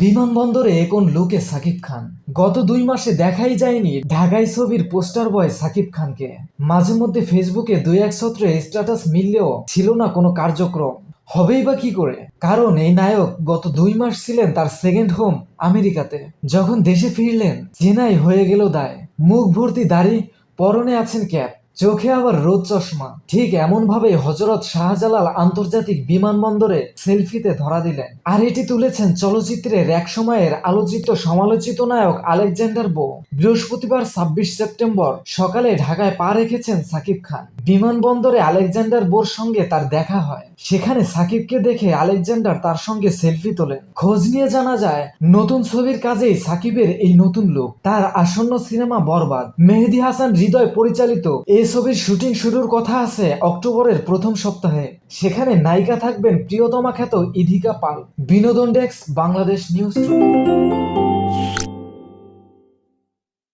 বিমানবন্দরে কোন লুকে সাকিব খান? গত 2 মাসে দেখাই যায়নি ঢাকাই ছবির পোস্টার বয় সাকিব খানকে। মাঝে মধ্যে ফেসবুকে 2-1 সত্রে স্ট্যাটাস মিললেও ছিল না কোনো কার্যক্রম। হবেই বা কি করে? কারণ এই নায়ক গত 2 মাস ছিলেন তার সেকেন্ড হোম আমেরিকাতে। যখন দেশে ফিরলেন, চেনাই হয়ে গেল দায়। মুখ ভর্তি দাড়ি, পরনে আছেন ক্যাপ, চোখে আবার রোদ চশমা। ঠিক এমন ভাবে হযরত শাহজালাল আন্তর্জাতিক বিমানবন্দরে সেলফিতে ধরা দিলেন। আর এটি তুলেছেন চলচ্চিত্রের এক সময়ের আলোচিত সমালোচিত নায়ক আলেকজান্ডার বো। বৃহস্পতিবার 26 সেপ্টেম্বর সকালে ঢাকায় পা রেখেছেন সাকিব খান। বিমানবন্দরে আলেকজান্ডার বোর সঙ্গে তার দেখা হয়। সেখানে সাকিবকে দেখে আলেকজান্ডার তার সঙ্গে সেলফি তোলেন। খোঁজ নিয়ে জানা যায়, নতুন ছবির কাজেই সাকিবের এই নতুন লুক। তার আসন্ন সিনেমা বরবাদ, মেহেদী হাসান হৃদয় পরিচালিত এই ছবির শুটিং শুরুর কথা আছে অক্টোবরের প্রথম সপ্তাহে। সেখানে নায়িকা থাকবেন প্রিয়তমা খ্যাত ইধিকা পাল। বিনোদন ডেস্ক, বাংলাদেশ নিউজ টুডে।